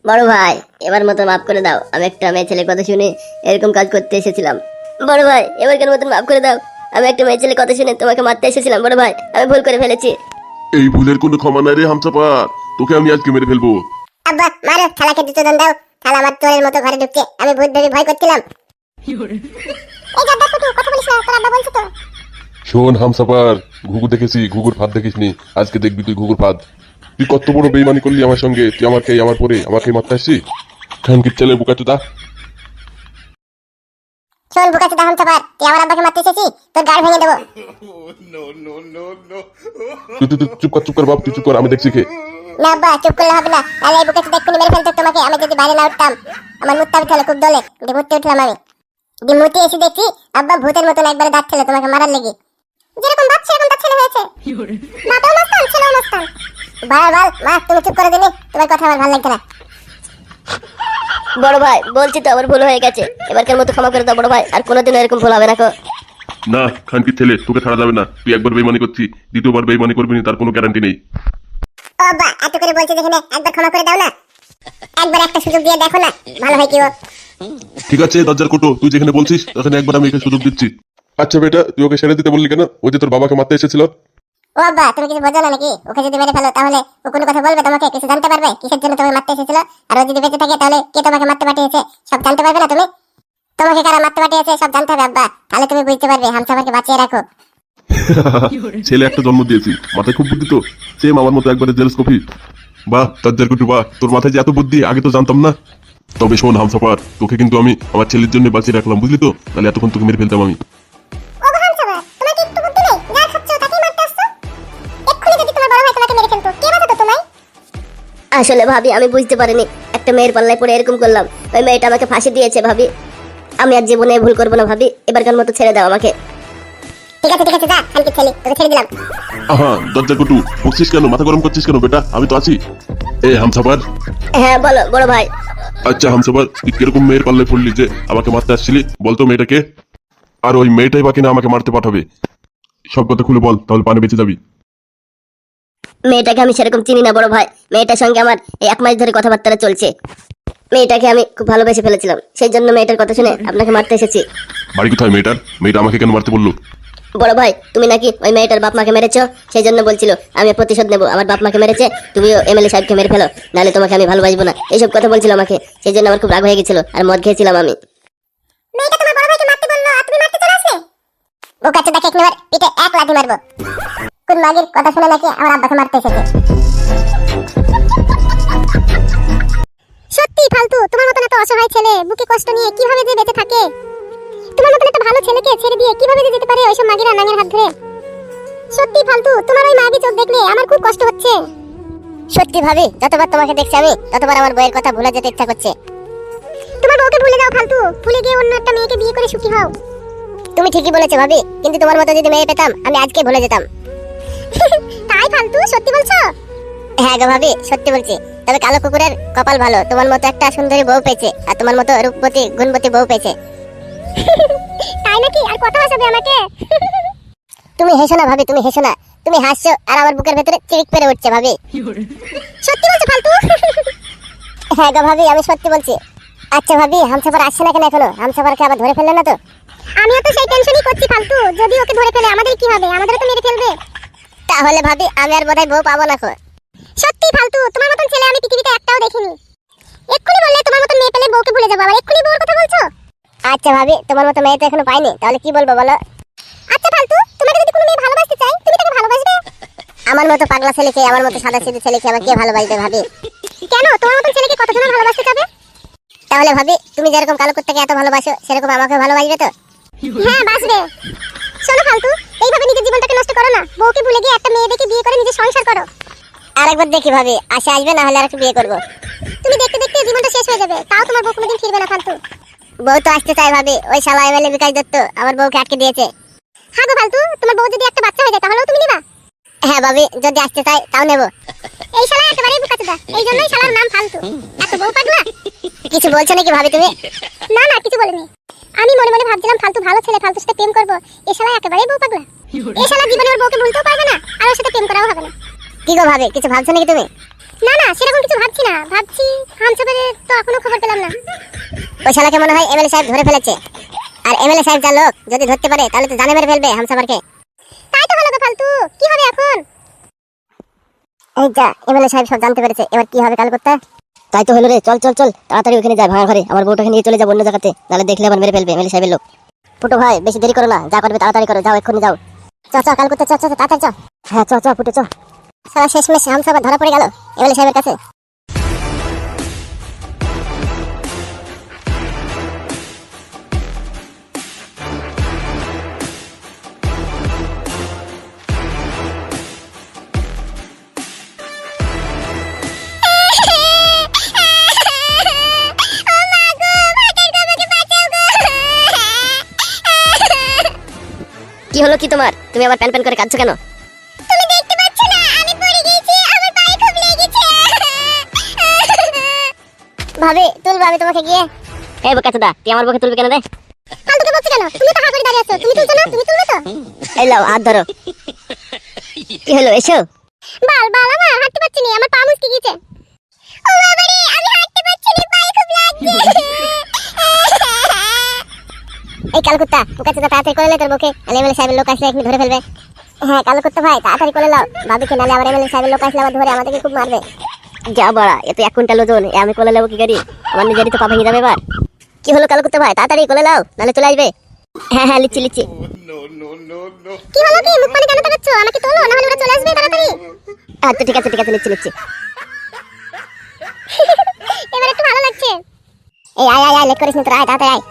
বড় ভাই এবার মতো মাফ করে দাও, আমি একটা মেয়ে ছেলে কথা শুনে এরকম কাজ করতে এসেছিলাম। বড় ভাই এবারকার মতন মাফ করে দাও, আমি একটা মেয়ে ছেলে কথা শুনে তোমাকে মারতে এসেছিলাম। বড় ভাই আমি ভুল করে ফেলেছি। এই ভুলের কোনো ক্ষমা নাই রে হামসাপার, তোকে আমি আজকে মেরে ফেলবো। আব্বা মারো, খালাকে দুটো দন দাও। খালা আমার তোরের মতো ঘরে ঢুকছে, আমি ভূত ভেবে ভয় করছিলাম। এই গাদ্দার ফুটু, কথা বলিস না, তোর আব্বা বলছে তো। শোন হামসাপার, ঘুঘু দেখেছি, ঘুঘুর ফাঁদ দেখিসনি, আজকে দেখবি তুই ঘুঘুর ফাঁদ। তুই কত বড় বেইমানি করলি আমার সঙ্গে, তুই আমাকে আমার পরে আমাকে মারতে আসছিস। খানকির ছেলে বুকাচুদা। শোন বুকাচুদা হামসাপার, তুই আমার আব্বাকে মারতে এসেছিস, তোর গাড় ভেঙে দেবো। তুই চুপ কর বাপ, তুই চুপ কর, আমি দেখছি কে। না আব্বা চুপ করলে হবে না, তাহলে এই বুকাচুদা এক্ষুনি মেরে ফেলতো তোমাকে। আমি যদি বাইরে না উঠতাম, আমার মুততে উঠলো খুব দলে, মুততে উঠলাম আমি। মুতে এসে দেখছি আব্বা ভূতের মতন একবারে দাঁড়ছিল তোমাকে মারার লেগে। যেরকম বাপ সেরকম তার ছেলে হয়েছে। বাবাও মাস্তান, ছেলেও মাস্তান। বাল মা, তুমি চুপ করে দিলে, তোমার কথা আমার ভালো লাগছে না। বড় ভাই বলছি তো আমার ভুল হয়ে গেছে, এবারকার মতো ক্ষমা করে দাও বড় ভাই, আর কোনোদিন এরকম ভুল হবে না। না খানকির ছেলে, তোকে ছাড়া যাবে না। তুই একবার বেইমানি করছিস, দ্বিতীয়বার বেইমানি করবি না, তার কোনো গ্যারান্টি নেই। ও আব্বা এত করে বলছি যেখানে, একবার ক্ষমা করে দাও না, একবার একটা সুযোগ দিয়ে দেখো না, ভালো হয় কি ও। ঠিক আছে দরজার কোটো, তুই যেখানে বলছিস ওখানে একবার আমি একে সুযোগ দিচ্ছি। আচ্ছা বেটা, তুই ওকে ছেড়ে দিতে বললি কেন? ওই যে তোর বাবাকে মারতে এসেছিল। ও আব্বা তুমি কিছু বোঝো না নাকি? ওকে যদি মেরে ফেলো তাহলে ও কোনো কথা বলবে তোমাকে? কিছু জানতে পারবে কিসের জন্য তোমাকে মারতে এসেছিল? আর ও যদি বেঁচে থাকে তাহলে কে তোমাকে মারতে পাঠিয়েছে সব জানতে পারবে না তুমি? তোমাকে কারা মারতে পাঠিয়েছে সব জানতে হবে আব্বা, তাহলে তুমি বুঝতে পারবে। হামসাফারকে বাঁচিয়ে রাখো। ছেলে একটা জন্ম দিয়েছি, মাথায় খুব বুদ্ধি তো, সেম আমার মতো একবারে জেলস কপি। বাহ দরজার কোটো বাহ, তোর মাথায় যে এত বুদ্ধি আগে তো জানতাম না। তবে শোন হামসাফার, তোকে কিন্তু আমি আমার ছেলের জন্য বাঁচিয়ে রাখলাম, বুঝলি তো? তাহলে এতক্ষণ তোকে মেরে ফেলতাম আমি। ও হামসাফার, তোমার কি একটু বুদ্ধি নেই? যা খাচ্ছো তাকেই মারতে আসছো। এক্ষুনি যদি তোমার বড় ভাই তোমাকে মেরে ফেলতো, কে বাঁচাতো তোমায়? আসলে ভাবি আমি বুঝতে পারিনি, একটা মেয়ের পাল্লায় পড়ে এরকম করলাম। ওই মেয়েটা আমাকে ফাঁসি দিয়েছে ভাবি, আমি আর জীবনে ভুল করবো না ভাবি, এবারকার মতো ছেড়ে দাও আমাকে। ঠিক আছে যা খানকির ছেলে, তোকে ছেড়ে দিলাম। আহা দরজার কোটো, বকছিস কেন? মাথা গরম করছিস কেন বেটা? আমি তো আছি। এ হামসাফার। হ্যাঁ বলো বড় ভাই। আচ্ছা হামসাফার, তুই কিরকম মেয়ের পাল্লায় পড়লি যে আমাকে মারতে আসছিলি? বলতো মেয়েটাকে, আর ওই মেয়েটাই বা কিনা আমাকে মারতে পাঠাবে? সব কথা খুলে বল, তাহলে পানি বেঁচে যাবি। মেয়েটাকে আমি সেরকম চিনি না বড় ভাই, মেয়েটার সঙ্গে আমার এই 1 মাস ধরে কথাবার্তা চলছে। মেয়েটাকে আমি খুব ভালোবেসে ফেলেছিলাম, সেই জন্য মেয়েটার কথা শুনে আপনাকে মারতে এসেছি। বাড়ি কোথায় মেয়েটার? মেয়েটা আমাকে কেন মারতে বললো? বড় ভাই তুমি নাকি ওই মেয়েটার বাপ মাকে মেরেছো, সেই জন্য বলছিল আমি প্রতিশোধ নেবো, আমার বাপ মাকে মেরেছে, তুমিও এমএলএ সাহেবকে মেরে ফেলো, নাহলে তোমাকে আমি ভালোবাসবো না, এইসব কথা বলছিল আমাকে। সেই জন্য আমার খুব রাগ হয়ে গেছিল আর মদ খেয়েছিলাম আমি। মেয়েটা তোমার বড় ভাইকে মারতে বললো আর তুমি মারতে চলে আসলে? বোকাচ্চো দেখে একবার পিঠে এক লাথি মারবো। কোন মাগির কথা শুনে নাকি আমার আব্বাকে মারতে এসেছে। সত্যি ফালতু, তোমার মতন এত অসহায় ছেলে বুকে কষ্ট নিয়ে কিভাবে যে বেঁচে থাকে? তোমার মতন একটা ভালো ছেলেকে ছেড়ে দিয়ে কিভাবে যে যেতে পারে ওইসব মাগিরা নাঙের হাত ধরে? সত্যি ফালতু, তোমার ওই মাগি চোখ দেখলে আমার খুব কষ্ট হচ্ছে। সত্যি ভাবি, যতবার তোমাকে দেখছি আমি ততবার আমার বউয়ের কথা ভুলে যেতে ইচ্ছা করছে। তোমার বউকে ভুলে যাও ফালতু, ভুলে গিয়ে অন্য একটা মেয়েকে বিয়ে করে সুখী হও। তুমি ঠিকই বলেছো ভাবি, কিন্তু তোমার মতো যদি মেয়ে পেতাম আমি আজকে ভুলে যেতাম। তাই ফালতু, সত্যি বলছো? হ্যাঁ গো ভাবি, সত্যি বলছি। তবে কালো কুকুরের কপাল ভালো, তোমার মতো একটা সুন্দরী বউ পেয়েছে, আর তোমার মতো রূপবতী গুণবতী বউ পেয়েছে। তাই নাকি? আর কত হাসাবে আমাকে? তুমি হেসো না ভাবি, তুমি হেসো না, তুমি হাসছো আর আমার বুকের ভেতরে চিরিক পেরে উঠছে ভাবি। সত্যি বলছো ফালতু? হ্যাঁ গো ভাবি, আমি সত্যি বলছি। আচ্ছা ভাবি, হামসাফার আসছে না কেন এখনো? হামসাফারকে আবার ধরে ফেললে না তো? আমিও তো সেই টেনশনই করছি ফালতু, যদি ওকে ধরে ফেলে আমাদের কি হবে? আমাদেরও তো মেরে ফেলবে। তাহলে ভাবি আমি আর বোধহয় বউ পাবো না। সত্যি ফালতু, তোমার মতন ছেলে আমি পৃথিবীতে একটাও দেখিনি। এক্ষুনি বললে তোমার মতন মেয়ে পেলে বউকে ভুলে যাবো, আবার এক্ষুনি বউর কথা বলছো? আচ্ছা ভাবি, তোমার মতো মেয়ে তো এখনো পাইনি, তাহলে কি বলবো বলো? আচ্ছা ফালতু, তোমাকে যদি কোনো মেয়ে ভালোবাসতে চায় তুমি তাকে ভালোবাসবে? আমার মতো পাগলা ছেলেকে, আমার মতো সাদাসিধে ছেলেকে আবার কে ভালোবাসবে ভাবি? কেন, তোমার মতন ছেলেকে কতজন ভালোবাসতে যাবে? তাহলে ভাবি তুমি যেরকম কালো কুত্তাকে এত ভালোবাসো সেরকম আমাকে ভালোবাসবে তো? হ্যাঁ বাসবে। শোনো ফালতু, এইভাবে নিজের জীবনটাকে নষ্ট করো না, বউকে ভুলে গিয়ে একটা মেয়ে দেখে বিয়ে করে নিজের সংসার করো। আরেকবার দেখি ভাবি, আসে আসবে, না হলে আরেকটু বিয়ে করবো। তুমি দেখতে দেখতে জীবনটা শেষ হয়ে যাবে, তাও তোমার বউ কোনোদিন ফিরবে না ফালতু। বউ তো আসতে চায় ভাবি, ওই শালা এমএলএ বিকাশ দত্ত আমার বউকে আটকে দিয়েছে। হ্যাঁ গো ফালতু, তোমার বউ যদি একটা বাচ্চা হয়ে যায় তাহলেও তুমি নিবা? হ্যাঁ ভাবি, যদি আসতে চাই তাও নেব। এই শালা একেবারেই বোকাচোদা, এই জন্যই শালার নাম ফালতু। এত বউ পাগলা। কিছু বলছো নাকি ভাবি তুমি? না না, কিছু বলিনি। আমি মনে মনে ভাবছিলাম ফালতু ভালো ছেলে, ফালতুর সাথে প্রেম করবো। এই শালা একেবারেই বউ পাগলা। এই শালা জীবনে ওর বউকে ভুলতেও পারবে না, আর ওর সাথে প্রেম করাও হবে না। কি গো ভাবি, কিছু ভাবছো নাকি তুমি? না না, সেরকম কিছু ভাবছি না। ভাবছি হামসাফারের তো এখনো খবর পেলাম না। ওই শালাকে মনে হয় এমএলএ সাহেব ধরে ফেলেছে। আর এমএলএ সাহেব যা লোক, যদি ধরতে পারে তাহলে তো জানে মেরে ফেলবে হামসাফারকে। তাই তো হলো গো ফালতু, কি হবে এখন? এই যা, এমএলএ সাহেব সব জানতে পেরেছে, এবার কি হবে কাল করতে? তাই তো হলো রে, চল চল চল তাড়াতাড়ি ওখানে যাই ভাঙা ঘরে, আমার বউটাকে নিয়ে চলে যাবো অন্য জায়গাতে, নাহলে দেখলে আবার মেরে ফেলবে এমএলএ সাহেবের লোক। ফুটো ভাই বেশি দেরি করো না, যা করবে তাড়াতাড়ি করো, যাও এক্ষুনি যাও। চ চ, কাল করতে চ চ, তাড়াতাড়ি চ। হ্যাঁ চ চ ফুটো চ। সারা শেষমেশ হামসাফার ধরা পড়ে গেল এমএলএ সাহেবের কাছে। কি হলো কি তোমার? তুমি আবার প্যান প্যান করে কাঁদছো কেন? তুমি দেখতে পাচ্ছ না আমি পড়ে গেছি, আমার পায়ে খুব লেগেছে। ভাবি তুলবো আমি তোমাকে গিয়ে? এই বোকাচোদা, তুই আমার বুকে তুলবি কেন রে? ফালতুকে বলছো কেন? তুমি তো হা করে দাঁড়িয়ে আছো, তুমি তুলছো না? তুমি তুলবে তো? এই লাও হাত ধরো। কি হলো এসো? বাল বাল, আমার হাঁটতে পারছি না, আমার পা মুচকে গেছে। ও বাবা রে, আমি হাঁটতে পারছি না, পায়ে খুব লাগছে। এই কালকুত্তা, বোকাচোদা তাড়াতাড়ি করে লে তোর বউকে, নাহলে এমএলএ সাহেবের লোক আসলে এখনি ধরে ফেলবে। হ্যাঁ কালকুত্তা ভাই, তাড়াতাড়ি করে লাও ভাবিকে, নাহলে আবার এমএলএ সাহেবের লোক আসলে আবার ধরে আমাদেরকে খুব মারবে। যা বাড়া, এত 1 কুইন্টাল ওজন, এ আমি কোলে নেবো কি গাড়ি? আমার নিজেরই তো পা ভেঙে যাবে এবার। কি হলো কালকুত্তা ভাই, তাড়াতাড়ি কোলে নাও, নাহলে চলে আসবে। হ্যাঁ হ্যাঁ লিচ্ছি লিচ্ছি। কি হলো কি, মুখ পানে কেন তাকাচ্ছ? আমাকে তোলো, নাহলে ওরা চলে আসবে তাড়াতাড়ি। আচ্ছা ঠিক আছে ঠিক আছে, লিচ্ছি লিচ্ছি। এবার একটু ভালো লাগছে। এই আয় আয় আয়, লেট করিস না তোরা, আয় তাড়াতাড়ি আয়।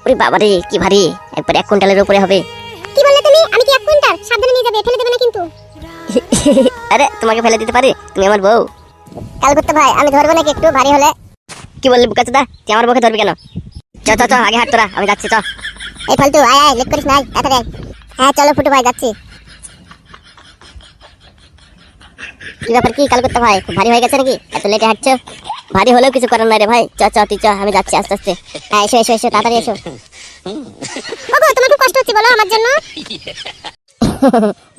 ওরে বাবারে কি ভারী, একবার 1 কুইন্টালের উপরে হবে। কি বললে তুমি? আমি কি 1 কুইন্টাল? সাবধানে নিয়ে যাবে, ফেলে দেবে না কিন্তু। আরে তোমাকে ফেলে দিতে পারি, তুমি আমার বউ। কালকুত্তা ভাই, আমি ধরবো নাকি একটু ভারী হলে? কি বললি বোকাচোদা, তুই আমার বুকে ধরবি কেন? চ চ চ, আগে হাঁট তোরা, আমি যাচ্ছি চ। এই ফালতু, আয় আয়, লেট করিস না, আয় তাড়াতাড়ি আয়। হ্যাঁ চলো ফুটু ভাই, যাচ্ছি। কি ব্যাপার কি কালকুত্তা ভাই, খুব ভারী হয়ে গেছে নাকি? এত লেটে হাঁটছো? ভারী হলেও কিছু করার নাই রে ভাই, চ চ তুই চ, আমি যাচ্ছি আস্তে আস্তে। হ্যাঁ এসো এসো এসো, তাড়াতাড়ি এসো। ওগো তোমার খুব কষ্ট হচ্ছে বলো আমার জন্য?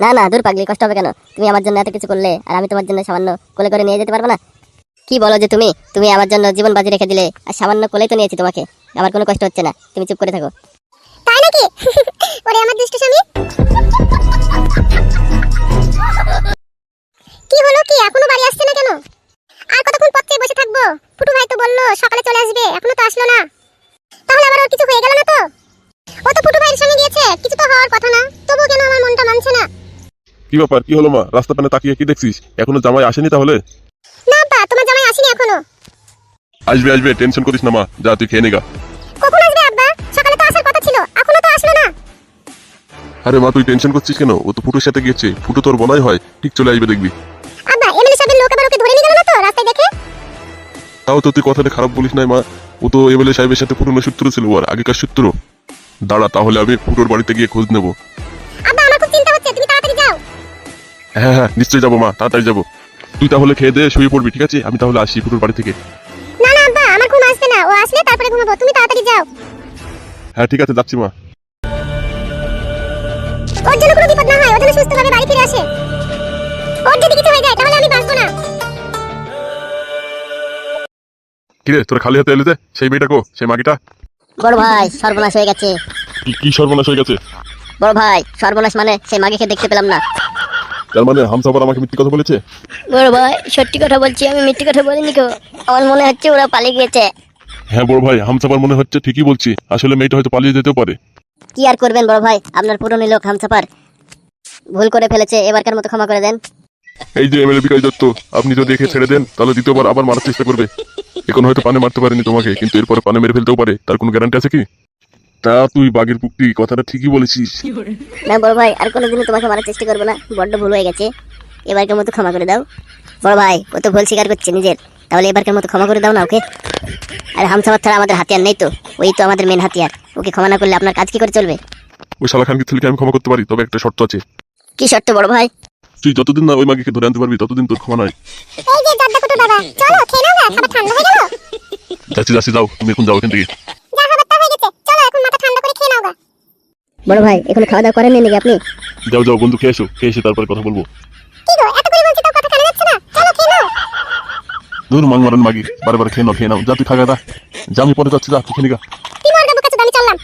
না না দূর পাগলি, কষ্ট হবে কেন? তুমি আমার জন্য এত কিছু করলে, আর আমি তোমার জন্য সামান্য কোলে করে নিয়ে যেতে পারবো না? কি বলো যে তুমি? তুমি আমার জন্য জীবন বাজি রেখে দিলে, আর সামান্য কোলেই তো নিয়েছি তোমাকে, আমার কোনো কষ্ট হচ্ছে না, তুমি চুপ করে থাকো। তাই নাকি? ওরে আমার দুষ্ট স্বামী। কি হলো কি, এখনো বাড়ি আসছে না কেন? আর কতক্ষণ পথ চেয়ে বসে থাকবো? ফুটু ভাই তো বললো সকালে চলে আসবে, এখনো তো আসলো না। তাহলে আবার ওর কিছু হয়ে গেল না তো? ও তো ফুটু ভাইয়ের সঙ্গে গিয়েছে, কিছু তো হওয়ার কথা না, তবু কেন আমার মনটা মানছে না? কি ব্যাপার, কি হলো মা? রাস্তা পানে তাকিয়ে কি দেখছিস? এখনো জামাই আসেনি তাহলে? না আব্বা, তোমার জামাই আসেনি এখনো। আসবে আসবে, টেনশন করিস না মা, যা তুই খেয়ে নেগা। কখন আসবে আব্বা? সকালে তো আসার কথা ছিল, এখনো তো আসলো না। আরে মা তুই টেনশন করছিস কেন? ও তো ফুটোর সাথে গিয়েছে, ফুটো তোর বলাই হয়, ঠিক চলে আসবে দেখবি। আব্বা এমএলএ সাহেবের লোক আবার ওকে ধরে নিয়ে গেল না তো রাস্তায় দেখে? তাও তো তুই কথাটা খারাপ বলিস নাই মা, ও তো এমএলএ সাহেবের সাথে পুরনো সূত্র ছিল, আর আগেকার সূত্র। দাঁড়া তাহলে আমি ফুটোর বাড়িতে গিয়ে খোঁজ নেবো। আব্বা আমার খুব চিন্তা হচ্ছে, তুমি তাড়াতাড়ি যাও। হ্যাঁ হ্যাঁ নিশ্চয়ই যাবো মা, তাড়াতাড়ি যাবো। তুই তাহলে খেয়ে দিয়ে শুয়ে পড়বি, ঠিক আছে? আমি তাহলে আসি ফুটোর বাড়ি থেকে। না না আব্বা, আমার ঘুম আসবে না, ও আসলে তারপরে ঘুমাবো, তুমি তাড়াতাড়ি যাও। হ্যাঁ ঠিক আছে, যাচ্ছি মা। ওর জন্য কোনো বিপদ না হয়, ও যেন সুস্থভাবে বাড়ি ফিরে আসে। ওর যদি কিছু হয়ে যায় তাহলে আমি বাঁচবো না। কিরে তোর খালি হাতে এলে যে? সেই মেয়েটাকো, সেই মাগিটা? বড় ভাই সর্বনাশ হয়ে গেছে। কি সর্বনাশ হয়ে গেছে? বড় ভাই সর্বনাশ মানে সেই মাগিকে দেখতে পেলাম না। তার মানে হামসাফার আমাকে মিথ্যে কথা বলেছে? বড় ভাই সত্যি কথা বলছি, আমি মিথ্যে কথা বলিনি কেউ, আমার মনে হচ্ছে ওরা পালিয়ে গিয়েছে। হ্যাঁ বড় ভাই, হামসাফার মনে হচ্ছে ঠিকই বলছি, আসলে মেয়েটা হয়তো পালিয়ে যেতেও পারে। কি আর করবেন বড় ভাই, আপনার পুরনো লোক হামসাফার ভুল করে ফেলেছে, এবারকার মতো ক্ষমা করে দেন। এই যে এমএলএ বিকাশ দত্ত, আপনি যদি একে ছেড়ে দেন তাহলে দ্বিতীয়বার আবার মারার চেষ্টা করবে। এখন হয়তো পানে মারতে পারেনি তোমাকে, কিন্তু এরপরে পানে মেরে ফেলতেও পারে, তার কোনো গ্যারান্টি আছে কি? তা তুই বাঘের পুক্তি, কথাটা ঠিকই বলেছিস। না বড় ভাই, আর কোনোদিনও তোমাকে মারার চেষ্টা করবো না, বড্ড ভুল হয়ে গেছে, এবারকার মতো ক্ষমা করে দাও। বড় ভাই ও তো ভুল স্বীকার করছে নিজের, তাহলে এবারকার মতো ক্ষমা করে দাও না ওকে। আর হামসাফার ছাড়া আমাদের হাতিয়ার নেই তো, ওই তো আমাদের মেন হাতিয়ার, ওকে ক্ষমা না করলে আপনার কাজ কি করে চলবে? ওই শালা খানকে ছেলেকে আমি ক্ষমা করতে পারি, তবে একটা শর্ত আছে। কি শর্ত বড় ভাই? তুই যতদিন না ওই মাগিকে ধরে আনতে পারবি ততদিন তোর ক্ষমা নাই। এই যে জর্দা কুটু দাদা, চলো খেয়ে নাও না, খাবার ঠান্ডা হয়ে গেল। যাচ্ছি যাচ্ছি, যাও তুমি এখন যাও এখান থেকে। যা খাবারটা হয়ে গেছে, চলো এখন মাথা ঠান্ডা করে খেয়ে নাও গা। বড় ভাই এখন খাওয়া দাওয়া করেননি নাকি আপনি? যাও যাও বন্ধু, খেয়ে এসো, খেয়ে এসে তারপরে কথা বলবো। কি গো, এত করে বলছি তো কথা কানে যাচ্ছে না, চলো খেয়ে নাও। দূর মাং মারান মাগি, বারে খেয়ে নাও যা, তুই খাগা দা, যা আমি পরে যাচ্ছি, যা তুই খেয়ে নিগা। তুই মরগা বোকা চোদা, আমি চললাম।